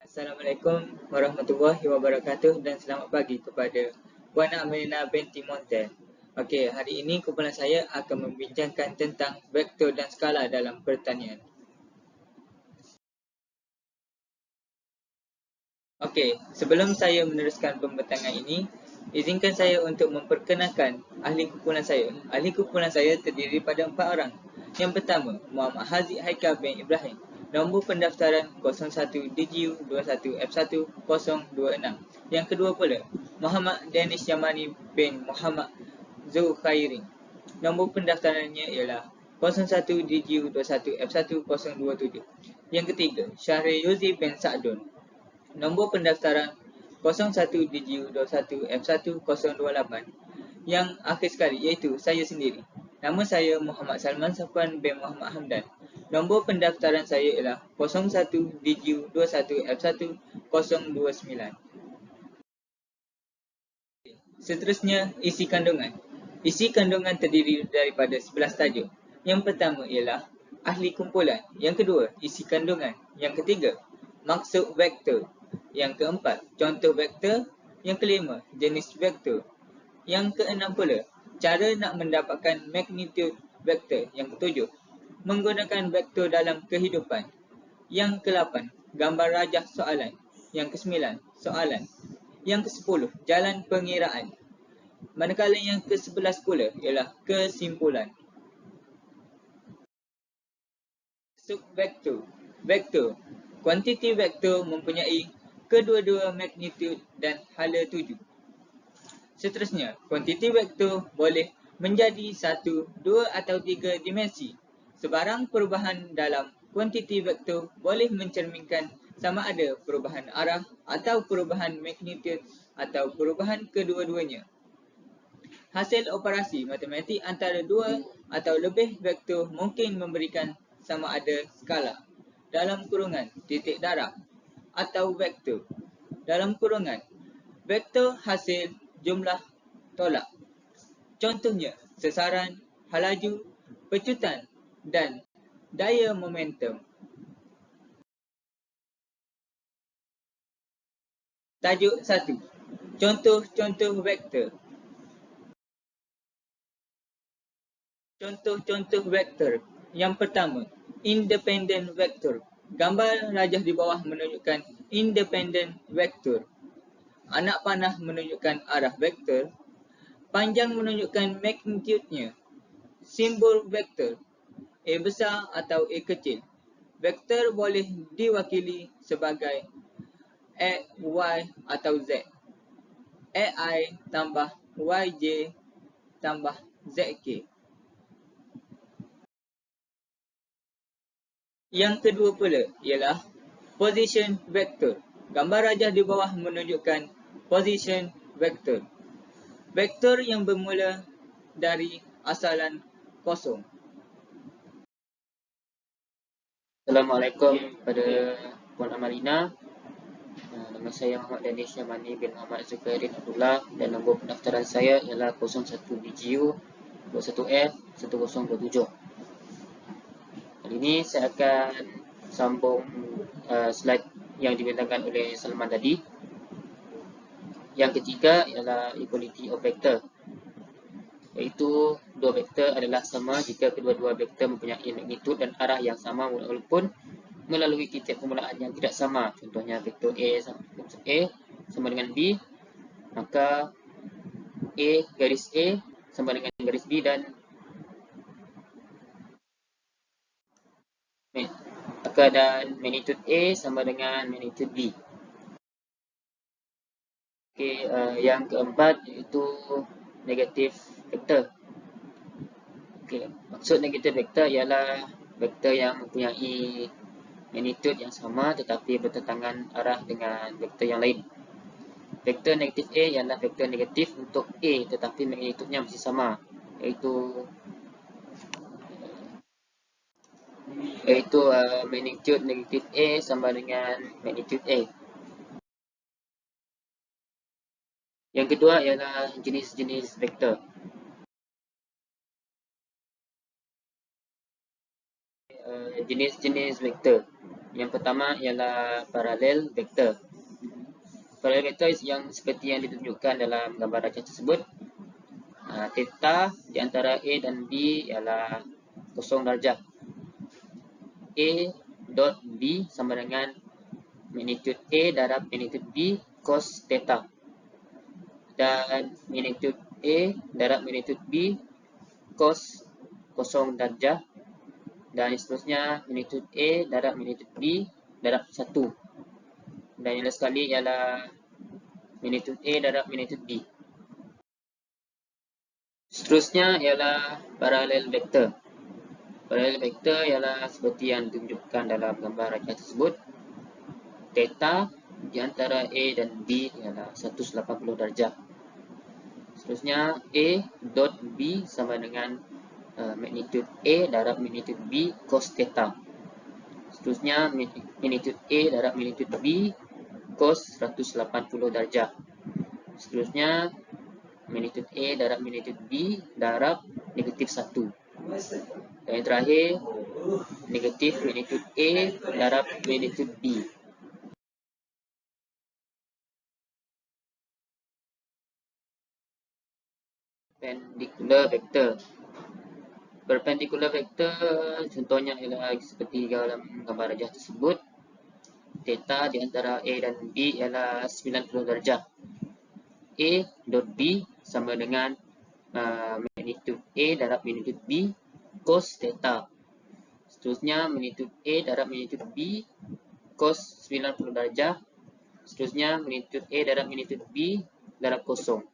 Assalamualaikum warahmatullahi wabarakatuh dan selamat pagi kepada Puan Amelina binti Montel. Okey, hari ini kumpulan saya akan membincangkan tentang vektor dan skala dalam pertanian. Okey, sebelum saya meneruskan pembentangan ini, izinkan saya untuk memperkenalkan ahli kumpulan saya. Ahli kumpulan saya terdiri pada 4 orang. Yang pertama, Muhammad Haziq Haikal bin Ibrahim. Nombor pendaftaran 01 DGU 21F1 026. Yang kedua pula, Muhammad Danish Yamani bin Muhammad Zulkhairin. Nombor pendaftarannya ialah 01 DGU 21F1 027. Yang ketiga, Syahri Yuzi bin Sa'dun. Nombor pendaftaran 01 DGU 21 F1 028. Yang akhir sekali iaitu saya sendiri. Nama saya Muhammad Salman Safwan bin Muhammad Hamdan. Nombor pendaftaran saya ialah 01 DGU 21 F1 029. Seterusnya, isi kandungan. Isi kandungan terdiri daripada 11 tajuk. Yang pertama ialah ahli kumpulan. Yang kedua, isi kandungan. Yang ketiga, maksud vektor. Yang keempat, contoh vektor. Yang kelima, jenis vektor. Yang keenam pula, cara nak mendapatkan magnitude vektor. Yang ketujuh, menggunakan vektor dalam kehidupan. Yang ke-8, gambar rajah soalan. Yang ke-9, soalan. Yang ke-10, jalan pengiraan. Manakala yang ke-11 pula ialah kesimpulan. Subvektor. Vektor. Kuantiti vektor mempunyai kedua-dua magnitude dan hala tuju. Seterusnya, kuantiti vektor boleh menjadi 1, 2 atau 3 dimensi. Sebarang perubahan dalam kuantiti vektor boleh mencerminkan sama ada perubahan arah atau perubahan magnitude atau perubahan kedua-duanya. Hasil operasi matematik antara dua atau lebih vektor mungkin memberikan sama ada skala dalam kurungan titik darab atau vektor dalam kurungan vektor hasil jumlah tolak. Contohnya sesaran, halaju, pecutan dan daya momentum. Tajuk 1. Contoh-contoh vektor. Contoh-contoh vektor. Yang pertama, independent vektor. Gambar rajah di bawah menunjukkan independent vektor. Anak panah menunjukkan arah vektor. Panjang menunjukkan magnitude-nya. Simbol vektor. A besar atau A kecil. Vektor boleh diwakili sebagai X, Y atau Z. AI tambah YJ tambah ZK. Yang kedua pula ialah position vector. Gambar rajah di bawah menunjukkan position vector. Vektor yang bermula dari asalan kosong. Assalamualaikum kepada Puan Amalina. Nama saya Muhammad Danish Yamani bin Muhammad Zulkhairin Abdullah dan nombor pendaftaran saya ialah 01 BGU 21F 1027. Kali ini saya akan sambung slide yang dibentangkan oleh Salman tadi. Yang ketiga ialah equality of vector, iaitu dua vektor adalah sama jika kedua-dua vektor mempunyai magnitud dan arah yang sama walaupun melalui titik permulaan yang tidak sama. Contohnya vektor A sama dengan B, maka A garis A sama dengan garis B dan magnitud A sama dengan magnitud B. Okey, yang keempat iaitu negatif vektor. Okey, maksud negatif vektor ialah vektor yang mempunyai magnitud yang sama tetapi bertentangan arah dengan vektor yang lain. Vektor negatif A ialah vektor negatif untuk A tetapi magnitudnya masih sama, iaitu magnitud negatif A sama dengan magnitud A. Yang kedua ialah jenis-jenis vektor. Jenis-jenis vektor. Yang pertama ialah paralel vektor. Paralel vektor yang seperti yang ditunjukkan dalam gambar rajah tersebut. Theta di antara A dan B ialah 0 darjah. A dot B sama dengan magnitude A darab magnitude B cos theta. Dan magnitude A darab magnitude B cos 0 darjah. Dan seterusnya magnitude A darab magnitude B darab 1. Dan yang sekali ialah magnitude A darab magnitude B. Seterusnya ialah paralel vektor. Paralel vektor ialah seperti yang ditunjukkan dalam gambar rajah tersebut. Theta di antara A dan B ialah 180 darjah. Seterusnya A dot B sama dengan magnitude A darab magnitude B cos theta. Seterusnya magnitude A darab magnitude B cos 180 darjah. Seterusnya magnitude A darab magnitude B darab negatif 1. Dan yang terakhir negatif magnitude A darab magnitude B. Perpendicular vector. Perpendicular vector contohnya ialah seperti dalam gambar rajah tersebut. Theta di antara A dan B ialah 90 darjah. A dot B sama dengan magnitude A darab magnitude B cos theta. Seterusnya magnitude A darab magnitude B cos 90 darjah. Seterusnya magnitude A darab magnitude B darab 0.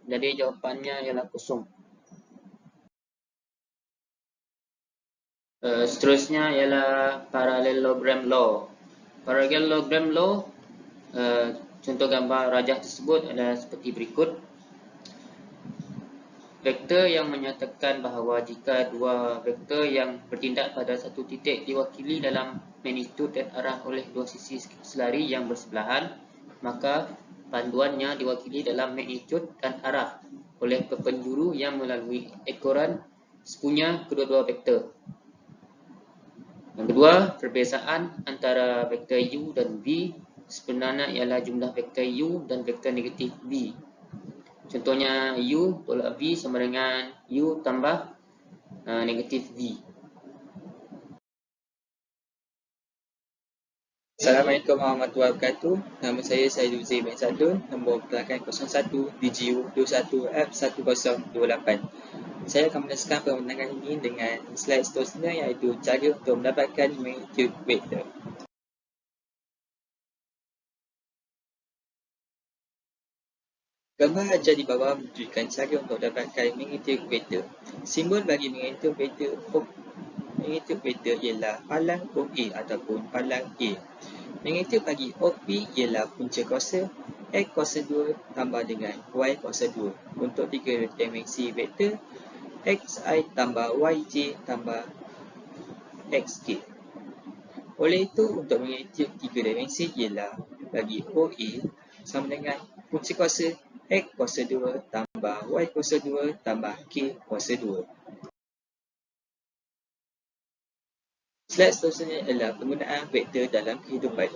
Jadi jawapannya ialah 0. Seterusnya ialah parallelogram law. Parallelogram law, contoh gambar rajah tersebut adalah seperti berikut. Vektor yang menyatakan bahawa jika dua vektor yang bertindak pada satu titik diwakili dalam magnitud dan arah oleh dua sisi selari yang bersebelahan, maka panduannya diwakili dalam magnitud dan arah oleh penjuru yang melalui ekoran sepunya kedua-dua vektor. Yang kedua, perbezaan antara vektor U dan V sebenarnya ialah jumlah vektor U dan vektor negatif V. Contohnya U tolak V sama dengan U tambah negatif V. Assalamualaikum warahmatullahi wabarakatuh. Nama saya Saidul Zain bin Sadun, nombor pelanggan 01 DGU 21F1028. Saya akan meneruskan pembentangan ini dengan slide seterusnya, iaitu cara untuk mendapatkan magnitude vektor. Gambar ajar di bawah menunjukkan cara untuk mendapatkan magnitude vektor. Simbol bagi magnitude vektor ialah palang OA ataupun palang A. Magnitude bagi OP ialah punca kuasa X kuasa 2 tambah dengan Y kuasa 2 untuk 3 dimensi vektor Xi tambah Yj tambah Xk. Oleh itu, untuk magnitude 3 dimensi ialah bagi OA sama dengan punca kuasa X kuasa 2 tambah Y kuasa 2 tambah K kuasa 2. Slide seterusnya adalah penggunaan vektor dalam kehidupan.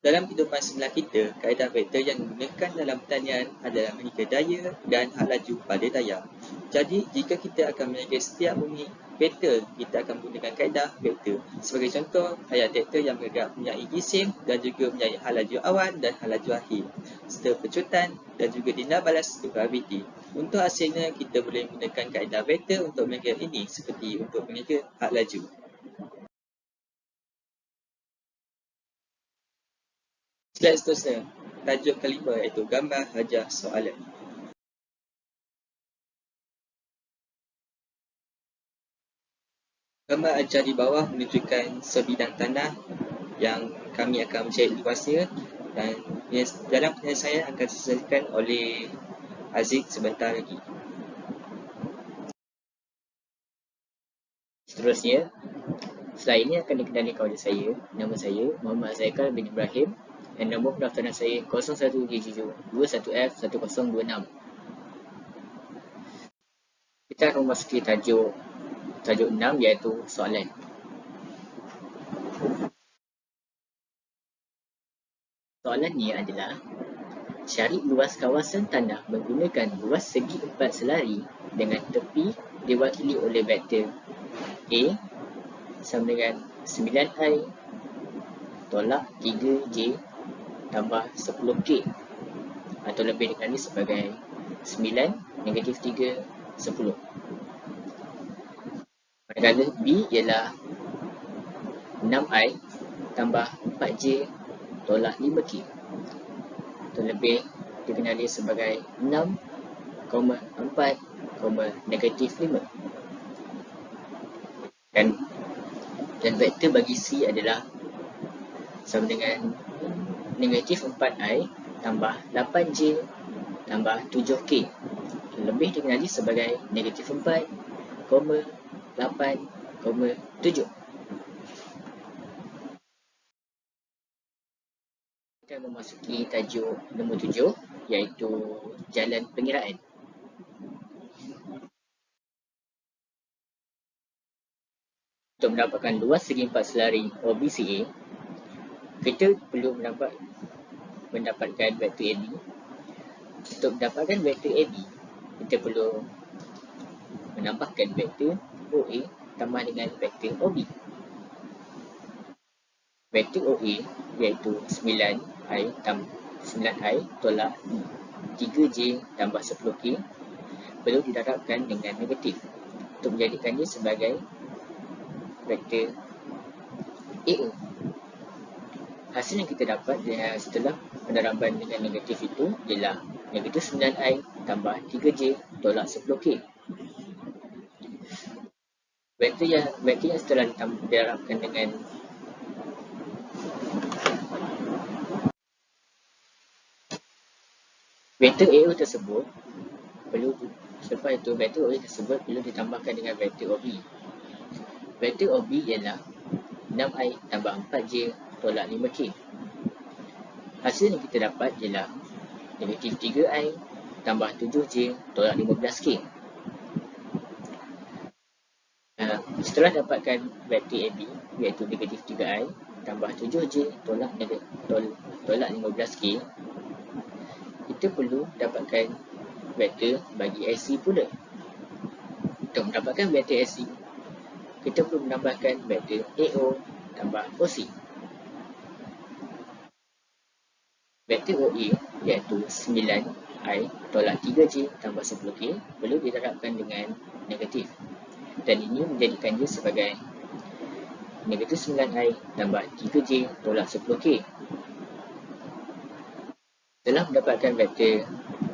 Dalam kehidupan sebenar kita, kaedah vektor yang digunakan dalam pertanian adalah mengikat daya dan hak laju pada daya. Jadi, jika kita akan menjaga setiap unit vektor, kita akan menggunakan kaedah vektor. Sebagai contoh, ayat vektor yang bergerak mempunyai jisim dan juga mempunyai hak laju awan dan hak laju akhir, serta pecutan dan juga dindar balas graviti. Untuk hasilnya, kita boleh menggunakan kaedah vektor untuk menjaga ini seperti untuk menjaga hak laju. Slide seterusnya, tajuk kelima iaitu gambar hajah soalan. Gambar ajar di bawah menunjukkan sebidang tanah yang kami akan mencari luasnya, dan dalam penyelesaian akan diselesaikan oleh Aziz sebentar lagi. Seterusnya, slide ini akan dikendalikan oleh saya. Nama saya Muhammad Zaikal bin Ibrahim dan nombor pendaftaran saya 01GG21F1026. Kita akan memasuki tajuk tajuk 6 iaitu soalan. Soalan ni adalah cari luas kawasan tanah menggunakan luas segi 4 selari dengan tepi diwakili oleh vektor A sama dengan 9i tolak 3j tambah 10k atau lebih dikenali sebagai 9 negatif 3 10. Manakala B ialah 6i tambah 4j tolak 5k atau lebih dikenali sebagai 6, 4, negatif 5. Dan vektor bagi C adalah sama dengan negatif 4i tambah 8j tambah 7k lebih dikenali sebagai negatif 4, 8, 7. Kita memasuki tajuk nombor 7 iaitu jalan pengiraan. Untuk mendapatkan luas segi 4 selari OBCA, kita perlu mendapatkan vektor AB. Untuk mendapatkan vektor AB, kita perlu menambahkan vektor OA tambah dengan vektor OB. Vektor OA iaitu 9i tolak 3j tambah 10k perlu didarabkan dengan negatif untuk menjadikannya sebagai vektor AO. Hasil yang kita dapat setelah pendaraban dengan negatif itu ialah negatif 9i tambah 3j tolak 10k. Vektor yang setelah didarabkan dengan vektor AO tersebut selepas itu vektor OA tersebut perlu ditambahkan dengan vektor OB. Vektor OB ialah 6i tambah 4j tolak 5k. Hasil yang kita dapat ialah negatif 3i tambah 7j tolak 15k. Setelah dapatkan vektor AB iaitu negatif 3i tambah 7j tolak 15k, kita perlu dapatkan vektor bagi AC pula. Untuk mendapatkan vektor AC, kita perlu menambahkan vektor AO tambah OC. Vektor OA iaitu 9i tolak 3j tambah 10k perlu didarabkan dengan negatif. Dan ini menjadikannya sebagai negatif 9i tambah 3j tolak 10k. Setelah mendapatkan vektor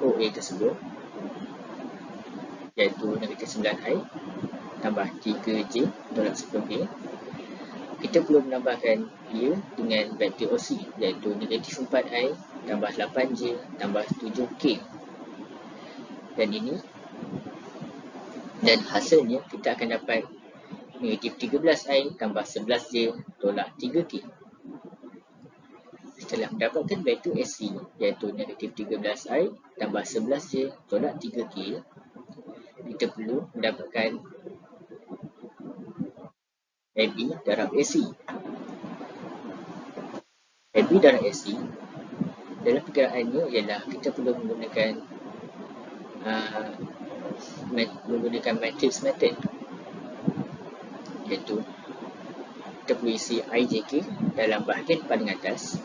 OA tersebut iaitu negatif 9i tambah 3j tolak 10k, kita perlu menambahkan ia dengan vektor OC iaitu negatif 4i tambah 8j tambah 7k. Dan hasilnya kita akan dapat negatif 13i tambah 11j tolak 3k. Setelah mendapatkan vektor AC iaitu negatif 13i tambah 11j tolak 3k, kita perlu mendapatkan AB darab AC. AB darab AC dalam perkiraannya ialah kita perlu menggunakan matrix method, iaitu kita perlu isi IJK dalam bahagian paling atas,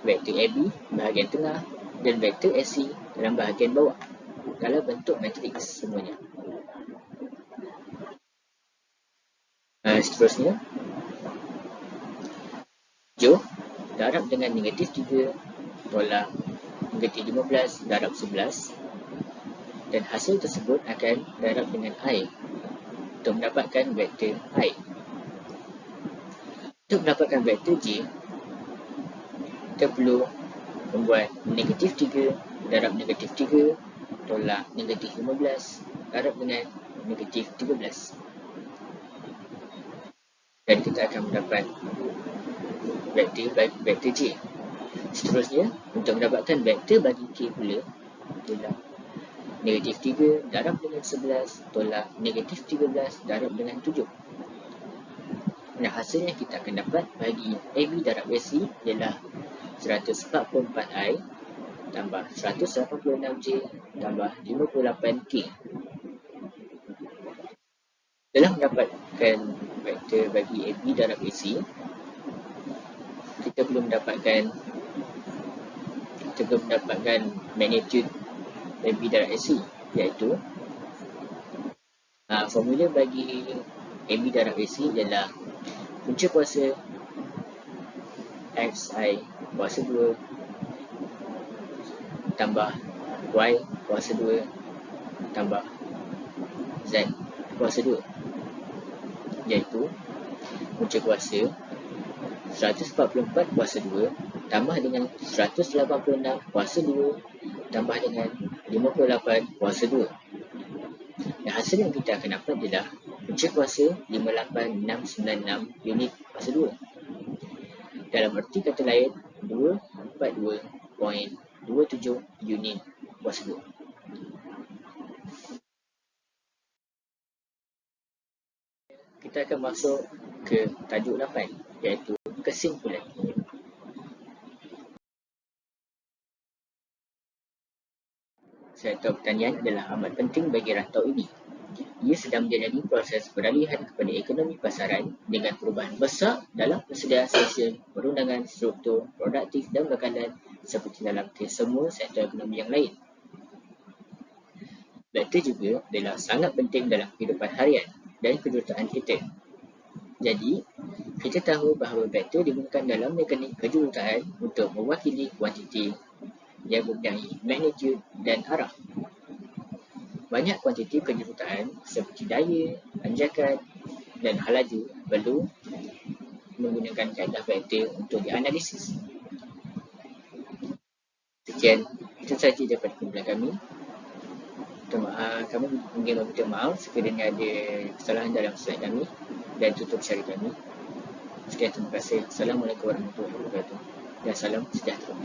vektor AB bahagian tengah dan vektor AC dalam bahagian bawah dalam bentuk matriks semuanya. Seterusnya, Jo darab dengan negatif 3 tolak negatif 15 darab 11, dan hasil tersebut akan darab dengan I untuk mendapatkan vektor I. Untuk mendapatkan vektor J, kita perlu membuat negatif 3 darab negatif 3 tolak negatif 15 darab dengan negatif 13. Dan kita akan mendapat vektor J. Seterusnya, untuk mendapatkan vektor bagi K pula ialah negatif 3 darab dengan 11 tolak negatif 13 darab dengan 7. Nah, hasilnya kita akan dapat bagi AB darab AC ialah 144I tambah 186J tambah 58K. Dalam mendapatkan vektor bagi AB darab AC, kita belum mendapatkan magnitude AB darab AC, iaitu formula bagi AB darab AC ialah punca kuasa XI kuasa 2 tambah Y kuasa 2 tambah Z kuasa 2, iaitu punca kuasa 144 kuasa 2 tambah dengan 186 kuasa 2 tambah dengan 58 kuasa 2. Dan hasil yang kita akan dapat adalah punca kuasa 58696 unit kuasa 2. Dalam erti kata lain, 242.27 unit kuasa 2. Kita akan masuk ke tajuk 8, iaitu kesimpulan. Sektor pertanian adalah amat penting bagi rantau ini. Ia sedang menjalani proses peralihan kepada ekonomi pasaran dengan perubahan besar dalam persediaan sosial, perundangan, struktur, produktif dan bekalan seperti dalam kesemua sektor ekonomi yang lain. Vektor juga adalah sangat penting dalam kehidupan harian dan kejuruteraan kita. Jadi, kita tahu bahawa vektor digunakan dalam mekanik kejuruteraan untuk mewakili kuantiti yang mempunyai magnitude dan arah. Banyak kuantiti kejuruteraan seperti daya, anjakan dan hal laju perlu menggunakan kaedah vektor untuk dianalisis. Sekian, itu sahaja daripada kumpulan kami. Kami ingin meminta maaf sekiranya ada kesalahan dalam slide kami dan tutur syarih kami. Sekian, terima kasih. Assalamualaikum warahmatullahi wabarakatuh dan salam sejahtera.